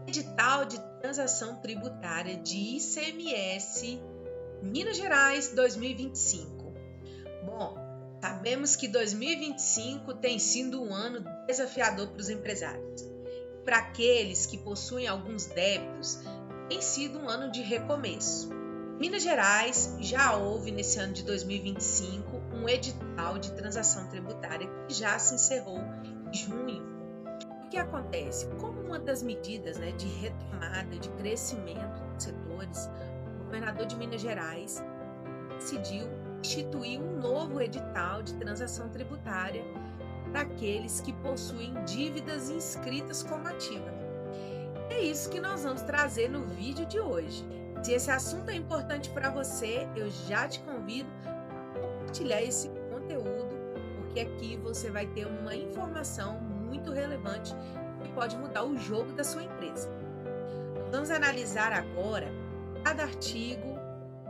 Edital de Transação Tributária de ICMS Minas Gerais 2025. Bom, sabemos que 2025 tem sido um ano desafiador para os empresários. Para aqueles que possuem alguns débitos, tem sido um ano de recomeço. Em Minas Gerais, já houve nesse ano de 2025 um edital de transação tributária que já se encerrou em junho. O que acontece? Como uma das medidas de retomada, de crescimento dos setores, o governador de Minas Gerais decidiu instituir um novo edital de transação tributária para aqueles que possuem dívidas inscritas como ativa. É isso que nós vamos trazer no vídeo de hoje. Se esse assunto é importante para você, eu já te convido a compartilhar esse conteúdo, porque aqui você vai ter uma informação muito relevante que pode mudar o jogo da sua empresa. Vamos analisar agora cada artigo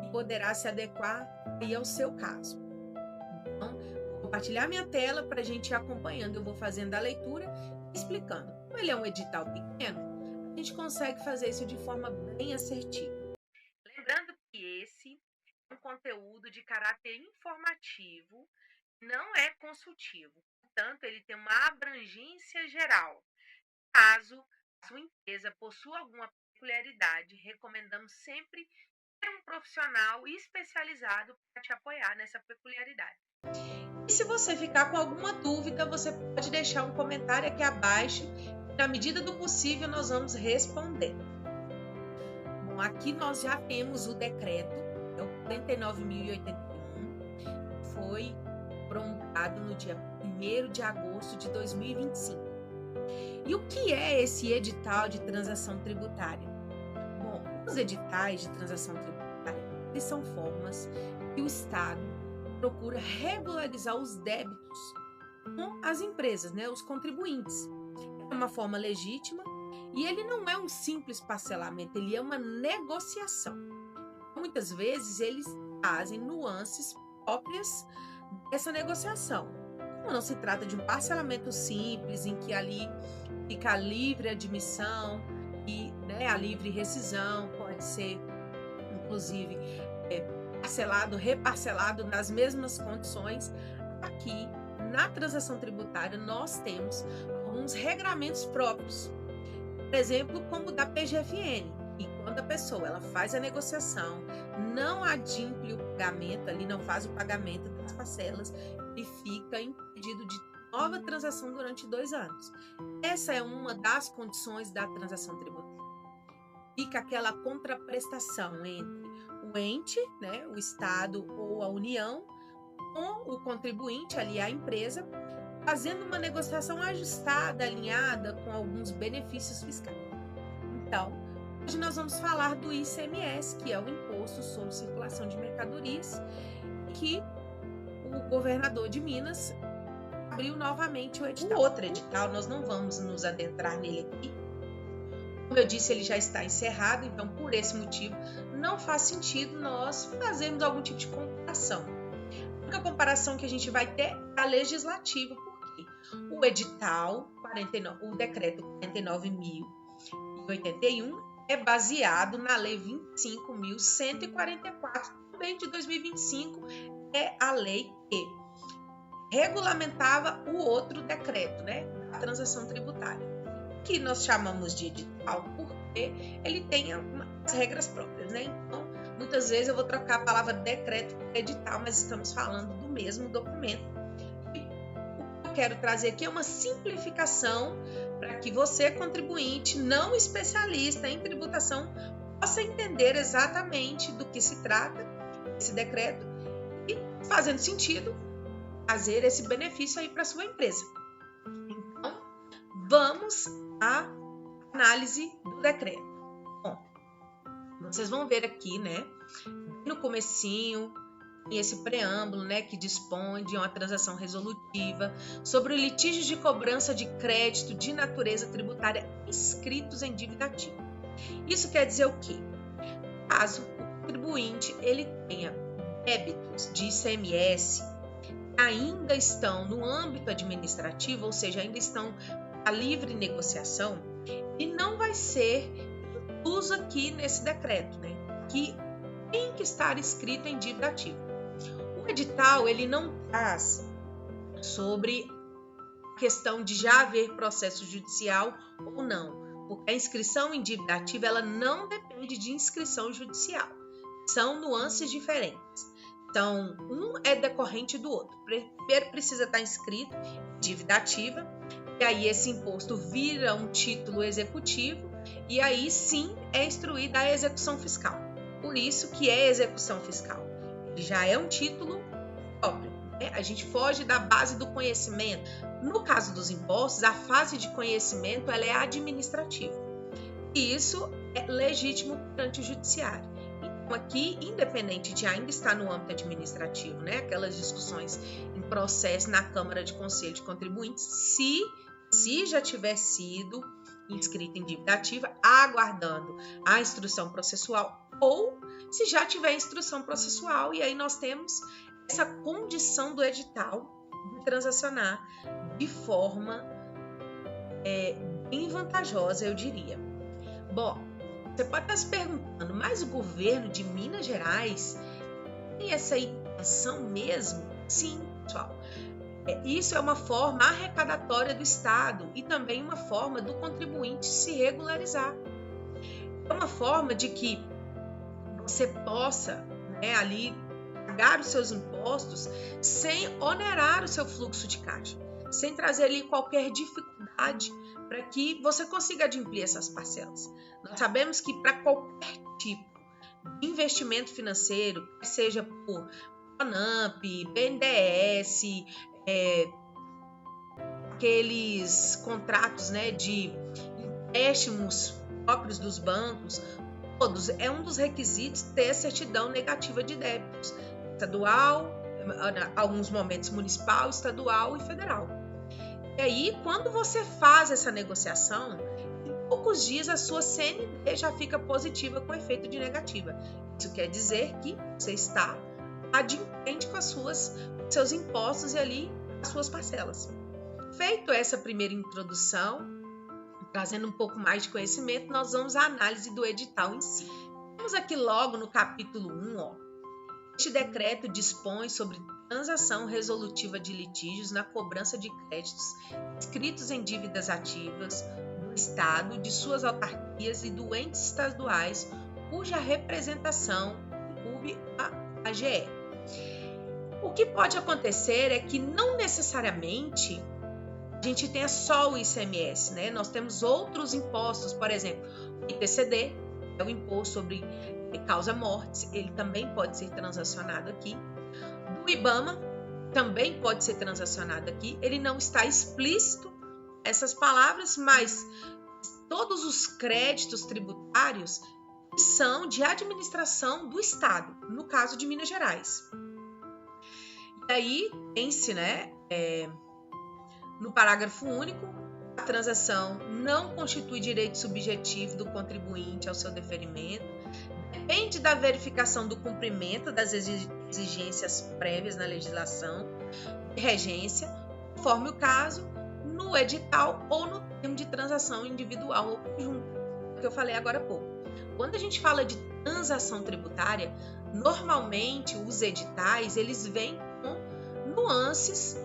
que poderá se adequar aí ao seu caso. Então, vou compartilhar minha tela para a gente ir acompanhando. Eu vou fazendo a leitura e explicando. Como ele é um edital pequeno, a gente consegue fazer isso de forma bem assertiva. Lembrando que esse é um conteúdo de caráter informativo, não é consultivo. Portanto, ele tem uma abrangência geral. Caso a sua empresa possua alguma peculiaridade, recomendamos sempre ter um profissional especializado para te apoiar nessa peculiaridade. E se você ficar com alguma dúvida, você pode deixar um comentário aqui abaixo. Na medida do possível, nós vamos responder. Bom, aqui nós já temos o decreto, é o 49.081, que foi promulgado no dia 1º de agosto de 2025. E o que é esse edital de transação tributária? Bom, os editais de transação tributária, eles são formas que o Estado procura regularizar os débitos com as empresas, os contribuintes. É uma forma legítima e ele não é um simples parcelamento, ele é uma negociação. Muitas vezes eles fazem nuances próprias dessa negociação. Como não se trata de um parcelamento simples, em que ali fica livre admissão e a livre rescisão, pode ser, inclusive, parcelado, reparcelado nas mesmas condições. Aqui, na transação tributária, nós temos alguns regramentos próprios. Por exemplo, como o da PGFN. E quando a pessoa ela faz a negociação, não adimple o pagamento, ali não faz o pagamento das parcelas, e fica impedido de nova transação durante 2 anos. Essa é uma das condições da transação tributária. Fica aquela contraprestação entre o ente, o Estado ou a União, com o contribuinte, ali a empresa, fazendo uma negociação ajustada, alinhada com alguns benefícios fiscais. Então, hoje nós vamos falar do ICMS, que é o Imposto sobre Circulação de Mercadorias, que o governador de Minas abriu novamente o edital. O outro edital, nós não vamos nos adentrar nele aqui. Como eu disse, ele já está encerrado, então por esse motivo não faz sentido nós fazermos algum tipo de comparação. A única comparação que a gente vai ter é a legislativa, porque o edital, o decreto 49.081, é baseado na lei 25.144, também de 2025, é a lei que regulamentava o outro decreto, da transação tributária, que nós chamamos de edital porque ele tem as regras próprias, Então, muitas vezes eu vou trocar a palavra decreto por edital, mas estamos falando do mesmo documento. E o que eu quero trazer aqui é uma simplificação para que você, contribuinte, não especialista em tributação, possa entender exatamente do que se trata esse decreto e, fazendo sentido, trazer esse benefício aí para sua empresa. Então, vamos à análise do decreto. Bom, vocês vão ver aqui, no comecinho, esse preâmbulo, que dispõe de uma transação resolutiva sobre o litígio de cobrança de crédito de natureza tributária inscritos em dívida ativa. Isso quer dizer o quê? Caso o contribuinte ele tenha débitos de ICMS ainda estão no âmbito administrativo, ou seja, ainda estão a livre negociação, e não vai ser incluso aqui nesse decreto, né? Que tem que estar escrito em dívida ativa. O edital, ele não traz sobre a questão de já haver processo judicial ou não, porque a inscrição em dívida ativa, ela não depende de inscrição judicial. São nuances diferentes. Então, um é decorrente do outro. Primeiro precisa estar inscrito em dívida ativa, e aí esse imposto vira um título executivo, e aí sim é instruída a execução fiscal. Por isso que é execução fiscal. Ele já é um título próprio, né? A gente foge da base do conhecimento. No caso dos impostos, a fase de conhecimento ela é administrativa. E isso é legítimo perante o judiciário. Então, aqui, independente de ainda estar no âmbito administrativo, né? Aquelas discussões em processo na Câmara de Conselho de Contribuintes, se já tiver sido inscrito em dívida ativa, aguardando a instrução processual, ou se já tiver instrução processual, e aí nós temos essa condição do edital de transacionar de forma bem vantajosa, eu diria. Bom, você pode estar se perguntando, mas o governo de Minas Gerais tem essa intenção mesmo? Sim, pessoal. Isso é uma forma arrecadatória do Estado e também uma forma do contribuinte se regularizar. É uma forma de que você possa, né, ali pagar os seus impostos sem onerar o seu fluxo de caixa, sem trazer ali qualquer dificuldade para que você consiga adimplir essas parcelas. Nós sabemos que para qualquer tipo de investimento financeiro, seja por Pronamp, BNDES, aqueles contratos, né, de empréstimos próprios dos bancos, todos, é um dos requisitos ter certidão negativa de débitos, estadual, em alguns momentos municipal, estadual e federal. E aí, quando você faz essa negociação, em poucos dias a sua CND já fica positiva com efeito de negativa. Isso quer dizer que você está adimplente com seus impostos e ali as suas parcelas. Feito essa primeira introdução, trazendo um pouco mais de conhecimento, nós vamos à análise do edital em si. Vamos aqui logo no capítulo 1, Este decreto dispõe sobre transação resolutiva de litígios na cobrança de créditos inscritos em dívidas ativas do Estado, de suas autarquias e do entes estaduais, cuja representação incube a AGE. O que pode acontecer é que não necessariamente a gente tenha só o ICMS, né? Nós temos outros impostos, por exemplo, o ITCD, é o imposto sobre causa-mortes, ele também pode ser transacionado aqui. Do IBAMA, também pode ser transacionado aqui. Ele não está explícito essas palavras, mas todos os créditos tributários são de administração do Estado, no caso de Minas Gerais. E aí, tem-se, né, no parágrafo único, a transação não constitui direito subjetivo do contribuinte ao seu deferimento, depende da verificação do cumprimento das exigências prévias na legislação de regência, conforme o caso, no edital ou no termo de transação individual ou conjunta, que eu falei agora há pouco. Quando a gente fala de transação tributária, normalmente os editais eles vêm com nuances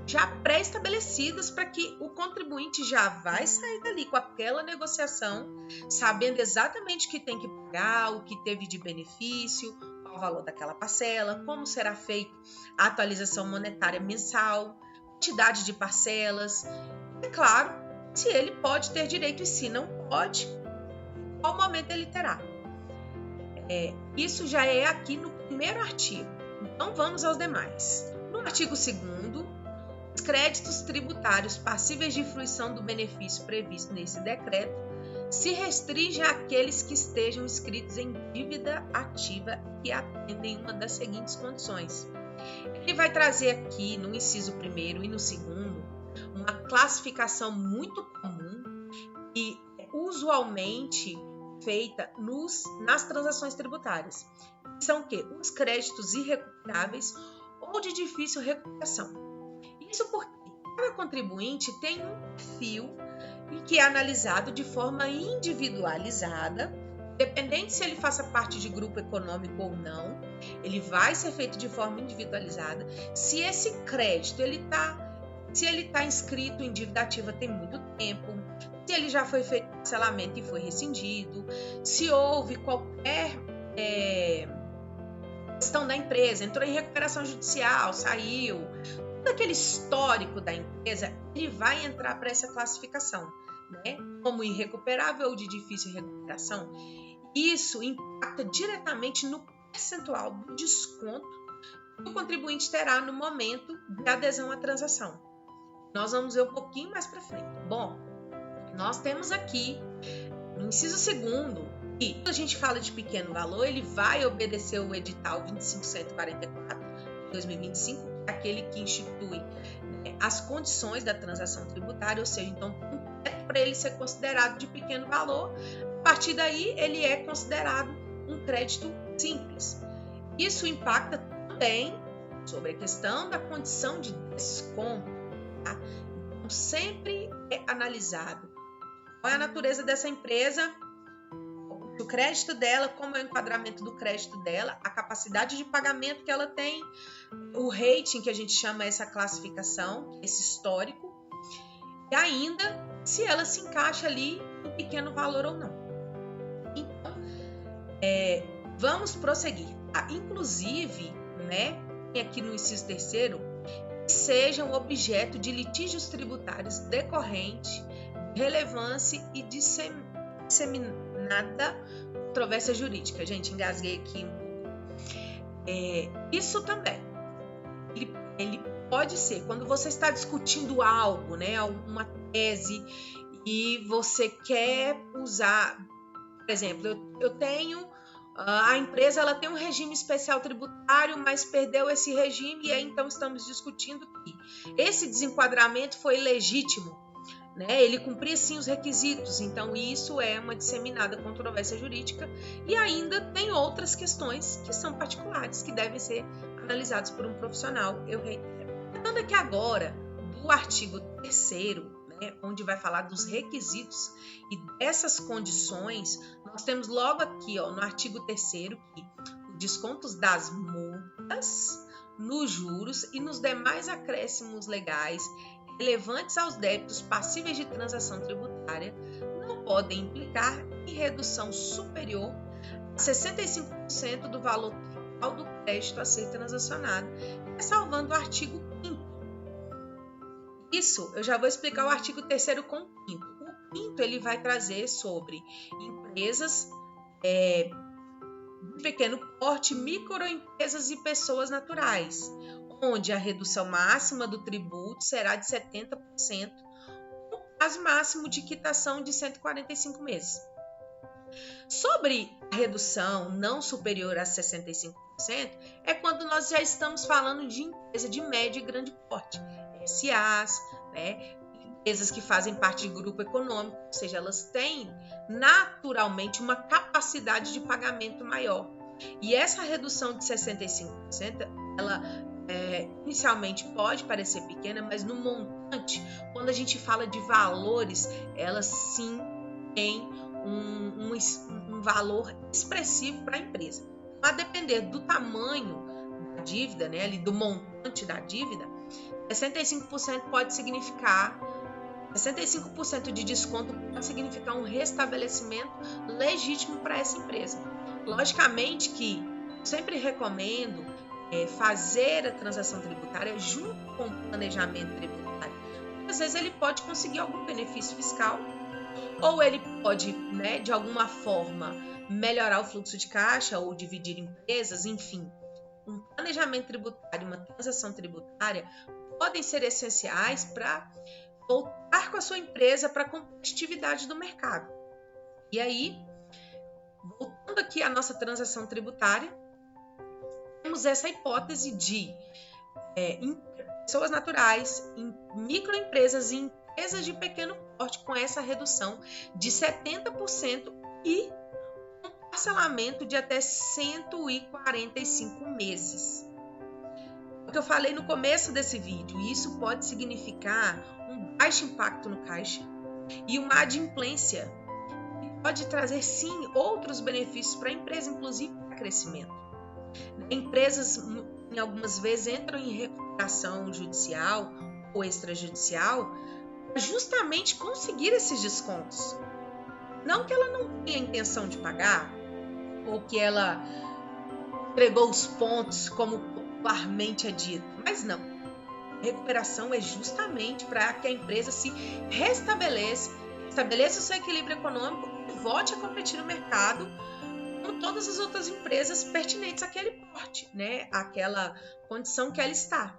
já pré-estabelecidas para que o contribuinte já vai sair dali com aquela negociação, sabendo exatamente o que tem que pagar, o que teve de benefício, qual o valor daquela parcela, como será feita a atualização monetária mensal, quantidade de parcelas, e claro, se ele pode ter direito e se não pode, qual momento ele terá. Isso já é aqui no primeiro artigo, então vamos aos demais. No artigo 2º, os créditos tributários passíveis de fruição do benefício previsto nesse decreto se restringem àqueles que estejam inscritos em dívida ativa e atendem uma das seguintes condições. Ele vai trazer aqui no inciso 1º e no 2º uma classificação muito comum e usualmente feita nas transações tributárias. São o quê? Os créditos irrecuperáveis ou de difícil recuperação. Isso porque cada contribuinte tem um perfil e que é analisado de forma individualizada, independente se ele faça parte de grupo econômico ou não, ele vai ser feito de forma individualizada. Se esse crédito se ele está inscrito em dívida ativa tem muito tempo, se ele já foi feito parcelamento e foi rescindido, se houve qualquer questão da empresa, entrou em recuperação judicial, saiu, todo aquele histórico da empresa, ele vai entrar para essa classificação, né? Como irrecuperável ou de difícil recuperação. Isso impacta diretamente no percentual do desconto que o contribuinte terá no momento de adesão à transação. Nós vamos ver um pouquinho mais para frente. Bom, nós temos aqui no inciso 2º, que quando a gente fala de pequeno valor, ele vai obedecer o edital 25144 de 2025, que é aquele que institui, né, as condições da transação tributária, ou seja, então, para ele ser considerado de pequeno valor, a partir daí ele é considerado um crédito simples. Isso impacta também sobre a questão da condição de desconto. Tá? Então, sempre é analisado qual é a natureza dessa empresa, o crédito dela, como é o enquadramento do crédito dela, a capacidade de pagamento que ela tem, o rating, que a gente chama essa classificação, esse histórico, e ainda se ela se encaixa ali em pequeno valor ou não. Então, vamos prosseguir. Inclusive, né, aqui no inciso 3º, sejam objeto de litígios tributários decorrente, relevância e disseminada controvérsia jurídica. Gente, engasguei aqui. Isso também. Ele pode ser, quando você está discutindo algo, né, uma tese, e você quer usar, por exemplo, eu tenho, a empresa ela tem um regime especial tributário, mas perdeu esse regime, e aí então estamos discutindo que esse desenquadramento foi legítimo, né? Ele cumpria sim os requisitos, então isso é uma disseminada controvérsia jurídica, e ainda tem outras questões que são particulares, que devem ser analisadas por um profissional. Eu reitero. Tratando aqui agora do artigo 3º, né, onde vai falar dos requisitos e dessas condições, nós temos logo aqui, ó, no artigo 3º, que os descontos das multas, nos juros e nos demais acréscimos legais relevantes aos débitos passíveis de transação tributária não podem implicar em redução superior a 65% do valor total do crédito a ser transacionado, ressalvando o artigo 5º. Isso, eu já vou explicar o artigo 3º com o 5º. O 5º, ele vai trazer sobre empresas de pequeno porte, microempresas e pessoas naturais, onde a redução máxima do tributo será de 70%, com prazo máximo de quitação de 145 meses. Sobre a redução não superior a 65%, é quando nós já estamos falando de empresa de médio e grande porte, SAs, né? Empresas que fazem parte de grupo econômico, ou seja, elas têm naturalmente uma capacidade de pagamento maior. E essa redução de 65%, ela inicialmente pode parecer pequena, mas no montante, quando a gente fala de valores, ela sim tem um valor expressivo para a empresa. A depender do tamanho da dívida, né, ali do montante da dívida, 65% pode significar 65% de desconto pode significar um restabelecimento legítimo para essa empresa. Logicamente que sempre recomendo fazer a transação tributária junto com o planejamento tributário. Às vezes ele pode conseguir algum benefício fiscal, ou ele pode, né, de alguma forma, melhorar o fluxo de caixa ou dividir empresas, enfim. Um planejamento tributário, uma transação tributária podem ser essenciais para voltar com a sua empresa para a competitividade do mercado. E aí, voltando aqui à nossa transação tributária, temos essa hipótese de pessoas naturais, microempresas e empresas de pequeno porte com essa redução de 70% e um parcelamento de até 145 meses. O que eu falei no começo desse vídeo, isso pode significar um baixo impacto no caixa, e uma adimplência que pode trazer, sim, outros benefícios para a empresa, inclusive para crescimento. Empresas, em algumas vezes, entram em recuperação judicial ou extrajudicial para justamente conseguir esses descontos. Não que ela não tenha intenção de pagar, ou que ela entregou os pontos, como popularmente é dito, mas não. Recuperação é justamente para que a empresa se estabeleça o seu equilíbrio econômico e volte a competir no mercado como todas as outras empresas pertinentes àquele porte, né? Aquela condição que ela está.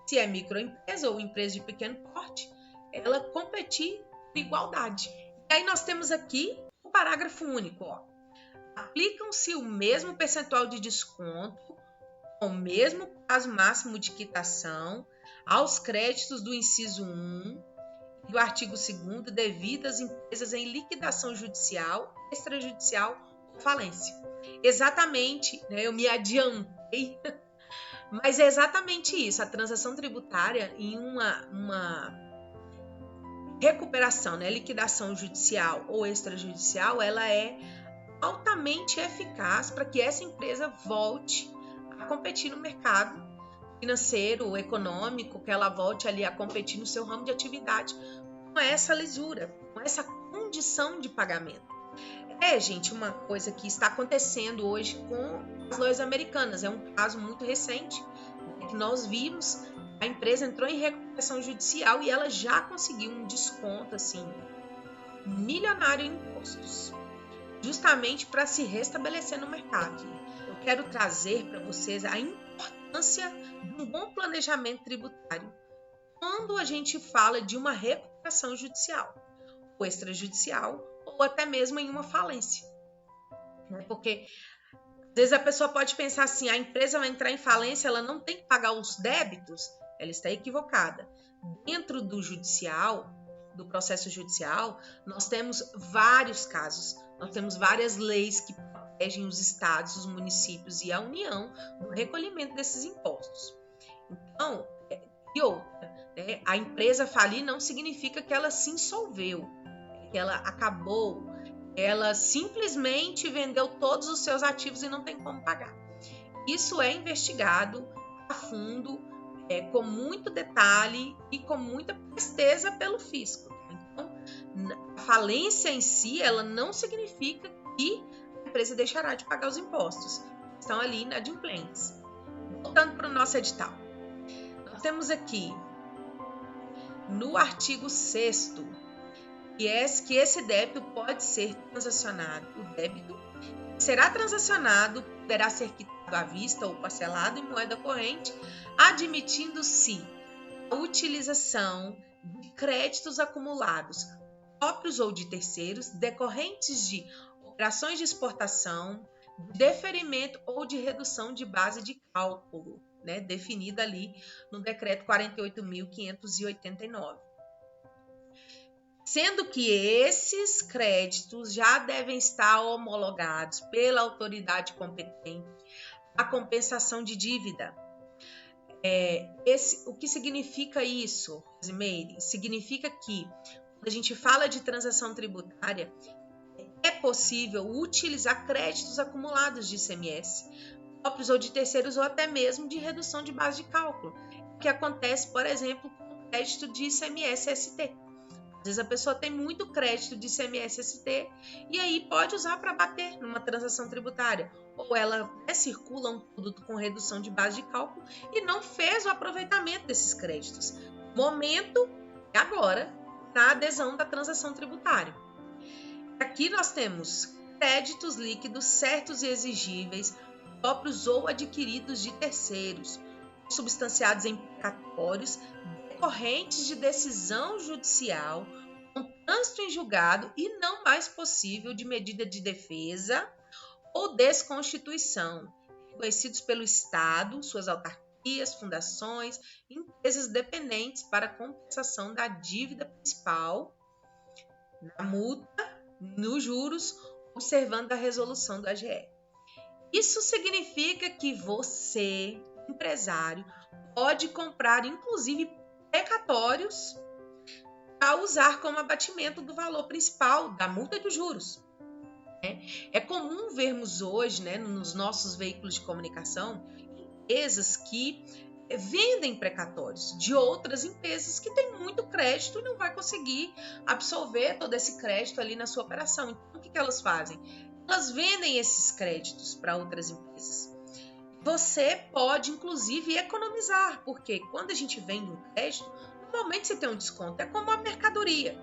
Se é microempresa ou empresa de pequeno porte, ela competir por igualdade. E aí nós temos aqui o parágrafo único, ó. Aplicam-se o mesmo percentual de desconto, com o mesmo prazo máximo de quitação, aos créditos do inciso 1 e do artigo 2º devido às empresas em liquidação judicial, extrajudicial ou falência. Exatamente, né, eu me adiantei, mas é exatamente isso. A transação tributária em uma recuperação, né, liquidação judicial ou extrajudicial, ela é altamente eficaz para que essa empresa volte a competir no mercado financeiro, econômico, que ela volte ali a competir no seu ramo de atividade com essa lisura, com essa condição de pagamento. Gente, uma coisa que está acontecendo hoje com as leis americanas, é um caso muito recente, né, que nós vimos, a empresa entrou em recuperação judicial e ela já conseguiu um desconto assim milionário em impostos, justamente para se restabelecer no mercado. Eu quero trazer para vocês a importância de um bom planejamento tributário quando a gente fala de uma recuperação judicial, ou extrajudicial, ou até mesmo em uma falência. Porque às vezes a pessoa pode pensar assim, a empresa vai entrar em falência, ela não tem que pagar os débitos, ela está equivocada. Dentro do judicial, do processo judicial, nós temos vários casos, nós temos várias leis que protegem os estados, os municípios e a União no recolhimento desses impostos. Então, e outra, né, a empresa falir não significa que ela se insolveu, que ela acabou, ela simplesmente vendeu todos os seus ativos e não tem como pagar. Isso é investigado a fundo, com muito detalhe e com muita presteza pelo fisco. Então, a falência em si, ela não significa que a empresa deixará de pagar os impostos. Estão ali inadimplentes. Voltando para o nosso edital. Nós temos aqui, no artigo 6º, que esse débito pode ser transacionado. O débito será transacionado, poderá ser quitado à vista ou parcelado em moeda corrente, admitindo-se a utilização de créditos acumulados, próprios ou de terceiros, decorrentes de operações de exportação, de deferimento ou de redução de base de cálculo, né, definida ali no decreto 48.589. Sendo que esses créditos já devem estar homologados pela autoridade competente a compensação de dívida. O que significa isso, Rosimeire? Significa que, quando a gente fala de transação tributária, é possível utilizar créditos acumulados de ICMS, próprios ou de terceiros, ou até mesmo de redução de base de cálculo, que acontece, por exemplo, com o crédito de ICMS-ST. Às vezes a pessoa tem muito crédito de ICMS-ST e aí pode usar para bater numa transação tributária. Ou ela circula um produto com redução de base de cálculo e não fez o aproveitamento desses créditos. Momento é agora, na adesão da transação tributária. Aqui nós temos créditos líquidos certos e exigíveis, próprios ou adquiridos de terceiros, substanciados em precatórios, decorrentes de decisão judicial, com trânsito em julgado e não mais possível de medida de defesa ou desconstituição, reconhecidos pelo Estado, suas autarquias, fundações, empresas dependentes para compensação da dívida principal, na multa, nos juros, observando a resolução do AGE. Isso significa que você, empresário, pode comprar, inclusive, precatórios para usar como abatimento do valor principal da multa e dos juros. É comum vermos hoje, né, nos nossos veículos de comunicação, empresas que vendem precatórios de outras empresas que têm muito crédito e não vai conseguir absorver todo esse crédito ali na sua operação. Então, o que elas fazem? Elas vendem esses créditos para outras empresas. Você pode, inclusive, economizar, porque quando a gente vende um crédito, normalmente você tem um desconto, é como uma mercadoria.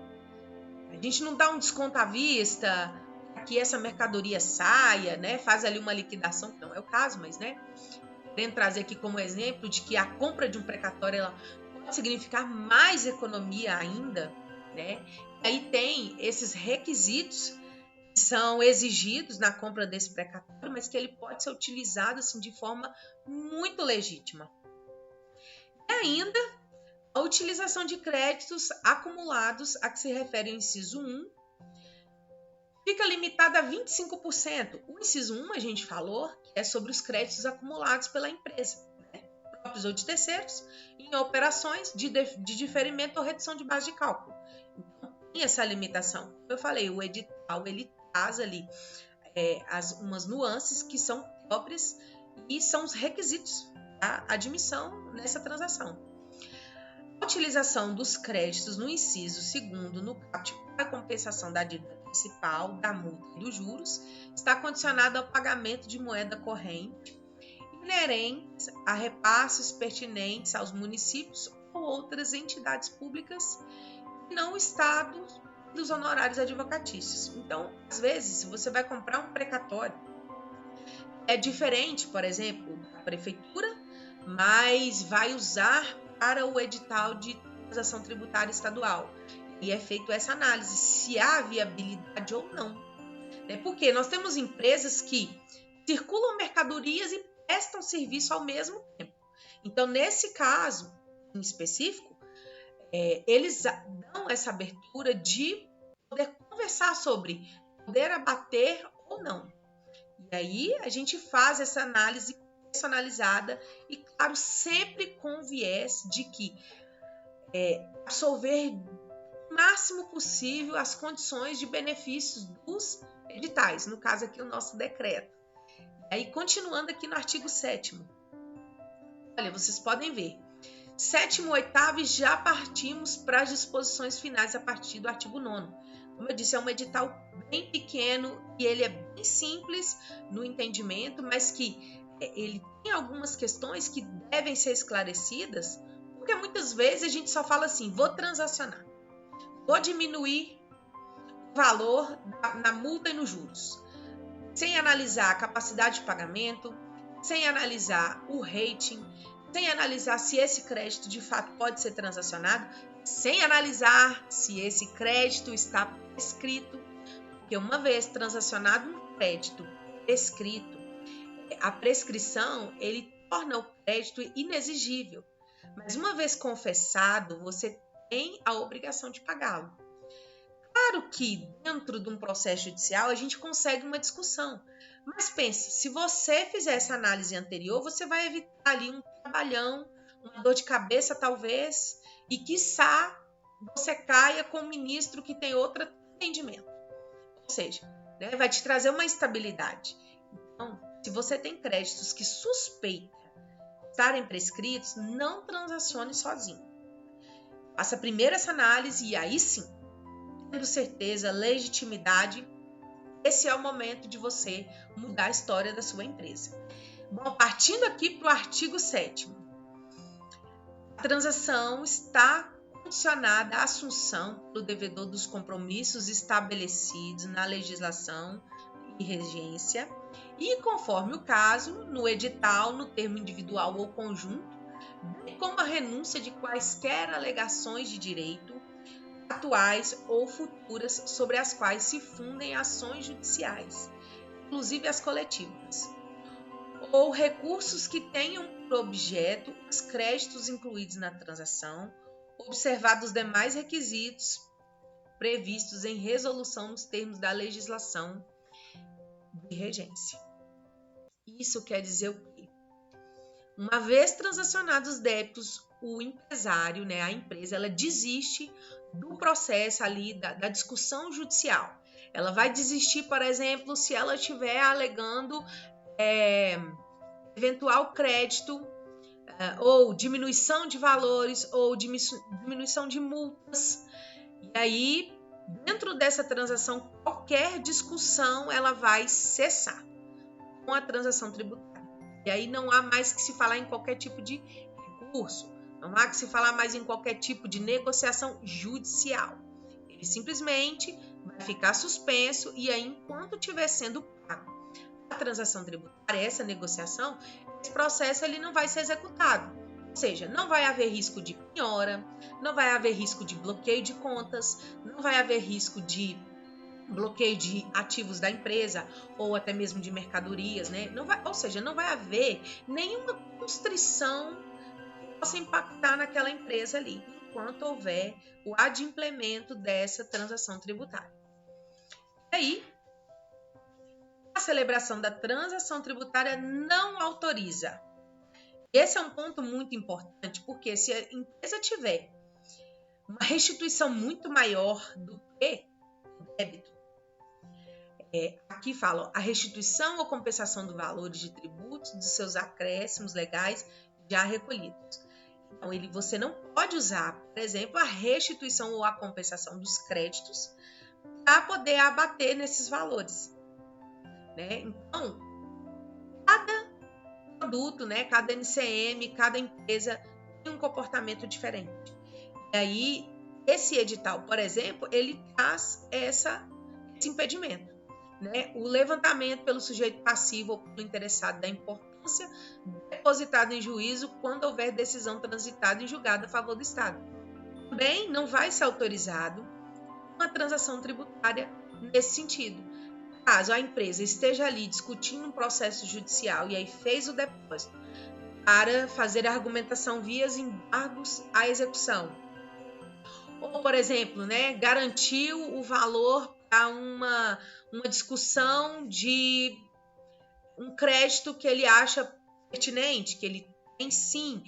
A gente não dá um desconto à vista, que essa mercadoria saia, né? Faz ali uma liquidação, que não é o caso, mas, né? Querendo trazer aqui como exemplo de que a compra de um precatório ela pode significar mais economia ainda, né? Aí tem esses requisitos que são exigidos na compra desse precatório, mas que ele pode ser utilizado assim de forma muito legítima. E ainda a utilização de créditos acumulados a que se refere o inciso 1 fica limitada a 25%. O inciso 1 a gente falou que é sobre os créditos acumulados pela empresa, né? Próprios ou de terceiros, em operações de diferimento ou redução de base de cálculo. Então, tem essa limitação. Como eu falei, o edital ele traz ali umas nuances que são próprias e são os requisitos da admissão nessa transação. A utilização dos créditos no inciso 2º no caput para compensação da dívida principal, da multa e dos juros está condicionada ao pagamento de moeda corrente inerentes a repasses pertinentes aos municípios ou outras entidades públicas e não o Estado dos honorários advocatícios. Então, às vezes, se você vai comprar um precatório, é diferente, por exemplo, da prefeitura, mas vai usar para o edital de transação tributária estadual. E é feita essa análise, se há viabilidade ou não. Porque nós temos empresas que circulam mercadorias e prestam serviço ao mesmo tempo. Então, nesse caso em específico, eles dão essa abertura de poder conversar sobre poder abater ou não. E aí a gente faz essa análise personalizada e, claro, sempre com viés de que absorver o máximo possível as condições de benefícios dos editais, no caso aqui o nosso decreto. E aí, continuando aqui no artigo 7º. Olha, vocês podem ver. 7º, 8º e já partimos para as disposições finais a partir do artigo 9º. Como eu disse, é um edital bem pequeno e ele é bem simples no entendimento, mas que ele tem algumas questões que devem ser esclarecidas, porque muitas vezes a gente só fala assim, vou transacionar, vou diminuir o valor na multa e nos juros, sem analisar a capacidade de pagamento, sem analisar o rating, sem analisar se esse crédito de fato pode ser transacionado, sem analisar se esse crédito está prescrito, porque uma vez transacionado um crédito prescrito, a prescrição ele torna o crédito inexigível, mas uma vez confessado, você tem a obrigação de pagá-lo. Claro que dentro de um processo judicial a gente consegue uma discussão, mas pensa, se você fizer essa análise anterior, você vai evitar ali um trabalhão, uma dor de cabeça talvez, e quiçá você caia com um ministro que tem outro entendimento. Ou seja, né, vai te trazer uma estabilidade. Então, se você tem créditos que suspeita estarem prescritos, não transacione sozinho. Faça primeiro essa análise e aí sim, tendo certeza, legitimidade, esse é o momento de você mudar a história da sua empresa. Bom, partindo aqui para o artigo 7º. A transação está condicionada à assunção pelo devedor dos compromissos estabelecidos na legislação e regência e, conforme o caso, no edital, no termo individual ou conjunto, bem como a renúncia de quaisquer alegações de direito atuais ou futuras sobre as quais se fundem ações judiciais, inclusive as coletivas, ou recursos que tenham por objeto os créditos incluídos na transação, observados os demais requisitos previstos em resolução nos termos da legislação de regência. Isso quer dizer o quê? Uma vez transacionados os débitos o empresário, né, a empresa, ela desiste do processo ali, da discussão judicial. Ela vai desistir, por exemplo, se ela estiver alegando eventual crédito ou diminuição de valores ou diminuição de multas. E aí, dentro dessa transação, qualquer discussão ela vai cessar com a transação tributária. E aí não há mais que se falar em qualquer tipo de recurso, não há que se falar mais em qualquer tipo de negociação judicial. Ele simplesmente vai ficar suspenso e aí, enquanto estiver sendo pago a transação tributária, essa negociação, esse processo ele não vai ser executado. Ou seja, não vai haver risco de penhora, não vai haver risco de bloqueio de contas, não vai haver risco de bloqueio de ativos da empresa ou até mesmo de mercadorias, né? Ou seja, não vai haver nenhuma constrição que possa impactar naquela empresa ali, enquanto houver o adimplemento dessa transação tributária. E aí, a celebração da transação tributária não autoriza. Esse é um ponto muito importante, porque se a empresa tiver uma restituição muito maior do que o débito, aqui falam a restituição ou compensação do valores de tributos dos seus acréscimos legais já recolhidos. Então, você não pode usar, por exemplo, a restituição ou a compensação dos créditos para poder abater nesses valores, né? Então, cada produto, né, cada NCM, cada empresa tem um comportamento diferente. E aí, esse edital, por exemplo, ele traz esse impedimento, né? O levantamento pelo sujeito passivo ou pelo interessado da importância depositada em juízo quando houver decisão transitada em julgado a favor do Estado. Também não vai ser autorizado uma transação tributária nesse sentido. Caso a empresa esteja ali discutindo um processo judicial e aí fez o depósito para fazer a argumentação via embargos à execução, ou, por exemplo, né, garantiu o valor para uma discussão de um crédito que ele acha pertinente, que ele tem sim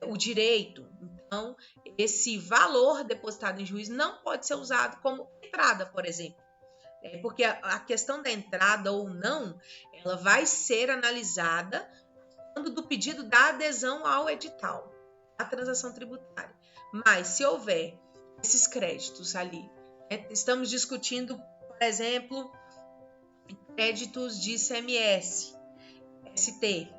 o direito. Então, esse valor depositado em juízo não pode ser usado como entrada, por exemplo. Porque a questão da entrada ou não, ela vai ser analisada quando do pedido da adesão ao edital, à transação tributária. Mas se houver esses créditos ali, né, estamos discutindo, por exemplo, créditos de ICMS, ST.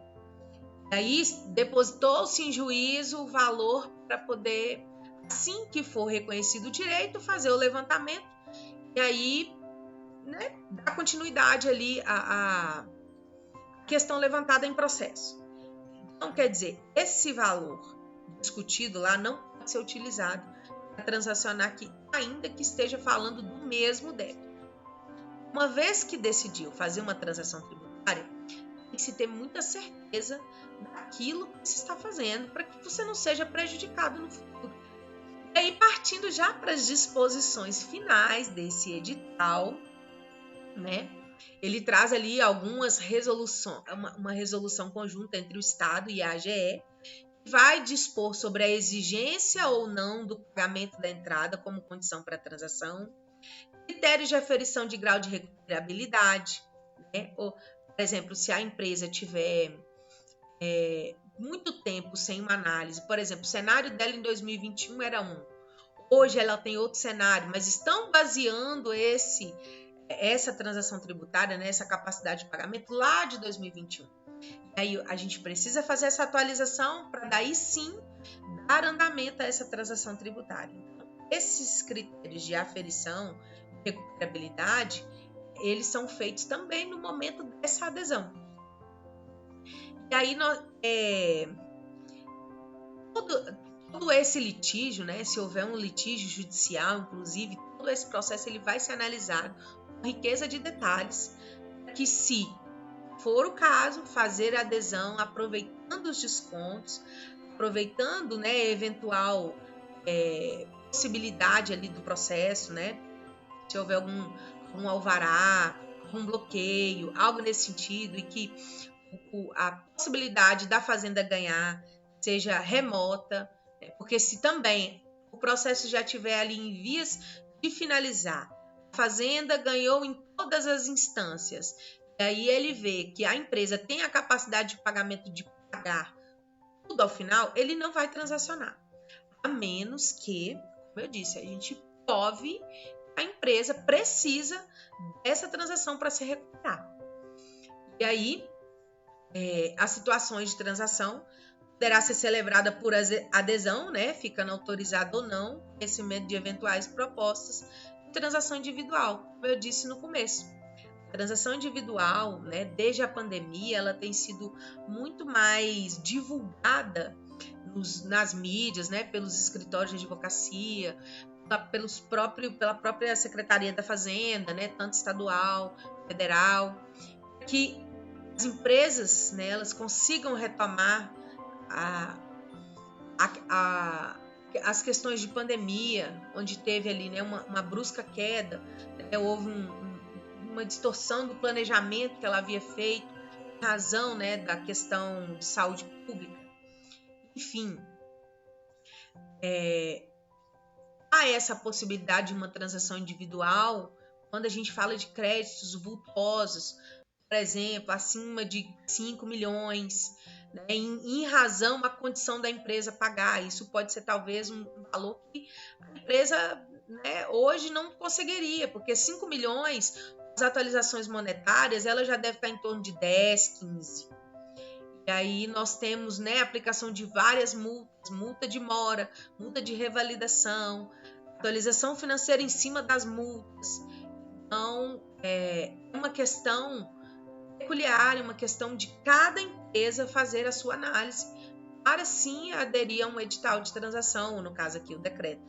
Aí depositou-se em juízo o valor para poder, assim que for reconhecido o direito, fazer o levantamento e aí, né, dar continuidade ali à questão levantada em processo. Então, quer dizer, esse valor discutido lá não pode ser utilizado para transacionar aqui, ainda que esteja falando do mesmo débito. Uma vez que decidiu fazer uma transação tributária, tem que se ter muita certeza daquilo que se está fazendo para que você não seja prejudicado no futuro. E aí, partindo já para as disposições finais desse edital, né? Ele traz ali algumas resoluções, uma resolução conjunta entre o Estado e a AGE, que vai dispor sobre a exigência ou não do pagamento da entrada como condição para a transação, critérios de aferição de grau de recuperabilidade, né? Ou, por exemplo, se a empresa tiver muito tempo sem uma análise, por exemplo, o cenário dela em 2021 era um, hoje ela tem outro cenário, mas estão baseando essa transação tributária, né, essa capacidade de pagamento lá de 2021. E aí a gente precisa fazer essa atualização para daí sim dar andamento a essa transação tributária. Então, esses critérios de aferição, recuperabilidade, eles são feitos também no momento dessa adesão. E aí todo esse litígio, né, se houver um litígio judicial, inclusive, todo esse processo ele vai ser analisado com riqueza de detalhes, que se for o caso, fazer a adesão aproveitando os descontos, aproveitando, né, eventual possibilidade ali do processo, né, se houver algum alvará, algum bloqueio, algo nesse sentido, e que a possibilidade da fazenda ganhar seja remota, Porque se também o processo já estiver ali em vias de finalizar, a Fazenda ganhou em todas as instâncias, e aí ele vê que a empresa tem a capacidade de pagamento de pagar tudo ao final, ele não vai transacionar. A menos que, como eu disse, a gente prove que a empresa precisa dessa transação para se recuperar. E aí, as situações de transação poderá ser celebrada por adesão, né, ficando autorizado ou não, conhecimento de eventuais propostas de transação individual, como eu disse no começo. A transação individual, né, desde a pandemia, ela tem sido muito mais divulgada nas mídias, né, pelos escritórios de advocacia, pela própria Secretaria da Fazenda, né, tanto estadual, federal, que as empresas, né, elas consigam retomar as questões de pandemia, onde teve ali, né, uma brusca queda, né, houve uma distorção do planejamento que ela havia feito, em razão, né, da questão de saúde pública. Enfim, há essa possibilidade de uma transação individual quando a gente fala de créditos vultosos, por exemplo, acima de 5 milhões, né, em razão à condição da empresa pagar. Isso pode ser talvez um valor que a empresa, né, hoje não conseguiria, porque 5 milhões, as atualizações monetárias, ela já deve estar em torno de 10, 15. E aí nós temos, né, aplicação de várias multas, multa de mora, multa de revalidação, atualização financeira em cima das multas. Então, é uma questão peculiar, uma questão de cada empresa fazer a sua análise para sim aderir a um edital de transação, ou no caso aqui o decreto.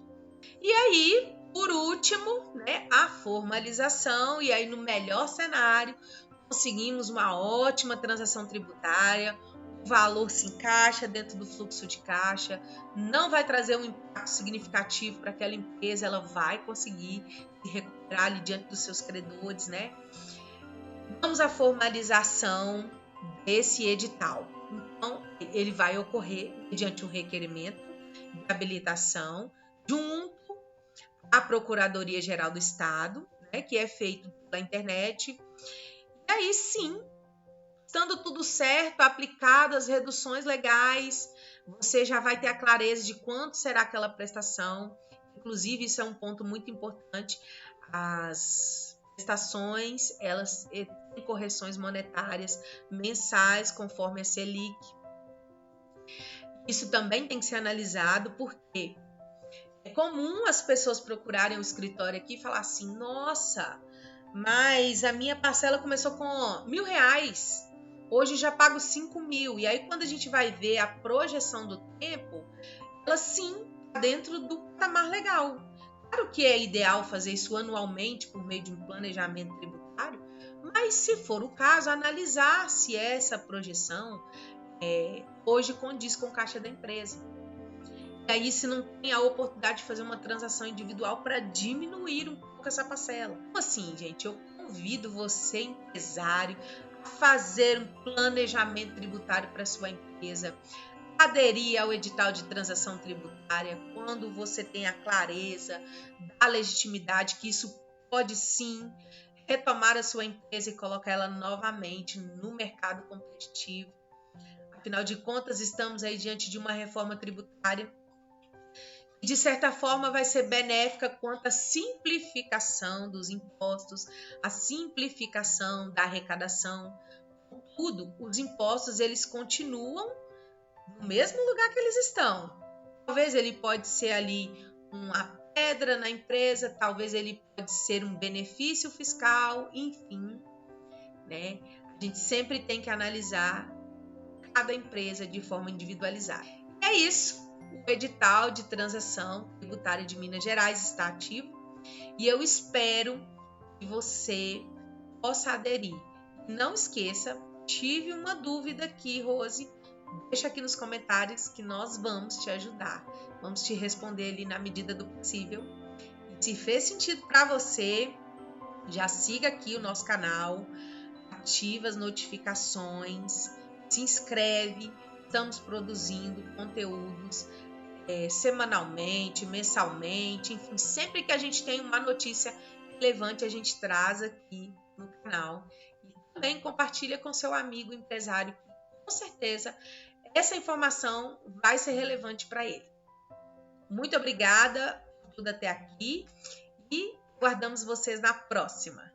E aí, por último, né, a formalização, e aí no melhor cenário, conseguimos uma ótima transação tributária, o valor se encaixa dentro do fluxo de caixa, não vai trazer um impacto significativo para aquela empresa, ela vai conseguir se recuperar ali diante dos seus credores, né? Vamos à formalização desse edital. Então, ele vai ocorrer mediante um requerimento de habilitação junto à Procuradoria-Geral do Estado, né, que é feito pela internet. E aí sim, estando tudo certo, aplicadas as reduções legais, você já vai ter a clareza de quanto será aquela prestação. Inclusive, isso é um ponto muito importante. As prestações, elas têm correções monetárias mensais, conforme a Selic. Isso também tem que ser analisado, porque é comum as pessoas procurarem o escritório aqui e falar assim, nossa, mas a minha parcela começou com R$1.000, hoje já pago 5 mil. E aí quando a gente vai ver a projeção do tempo, ela sim está dentro do patamar legal. Claro que é ideal fazer isso anualmente por meio de um planejamento tributário, mas se for o caso, analisar se essa projeção hoje condiz com a caixa da empresa. E aí se não tem a oportunidade de fazer uma transação individual para diminuir um pouco essa parcela. Então, assim, gente, eu convido você, empresário, a fazer um planejamento tributário para sua empresa, aderir ao edital de transação tributária quando você tem a clareza da legitimidade que isso pode sim retomar a sua empresa e colocar ela novamente no mercado competitivo. Afinal de contas, estamos aí diante de uma reforma tributária que, de certa forma, vai ser benéfica quanto à simplificação dos impostos, a simplificação da arrecadação. Contudo, os impostos, eles continuam no mesmo lugar que eles estão. Talvez ele pode ser ali uma pedra na empresa, talvez ele pode ser um benefício fiscal, enfim, né? A gente sempre tem que analisar cada empresa de forma individualizada. É isso. O edital de transação tributária de Minas Gerais está ativo e eu espero que você possa aderir. Não esqueça, tive uma dúvida aqui, Rose. Deixa aqui nos comentários que nós vamos te ajudar. Vamos te responder ali na medida do possível. E se fez sentido para você, já siga aqui o nosso canal, ativa as notificações, se inscreve. Estamos produzindo conteúdos semanalmente, mensalmente, enfim, sempre que a gente tem uma notícia relevante, a gente traz aqui no canal. E também compartilha com seu amigo empresário, que com certeza essa informação vai ser relevante para ele. Muito obrigada por tudo até aqui e guardamos vocês na próxima.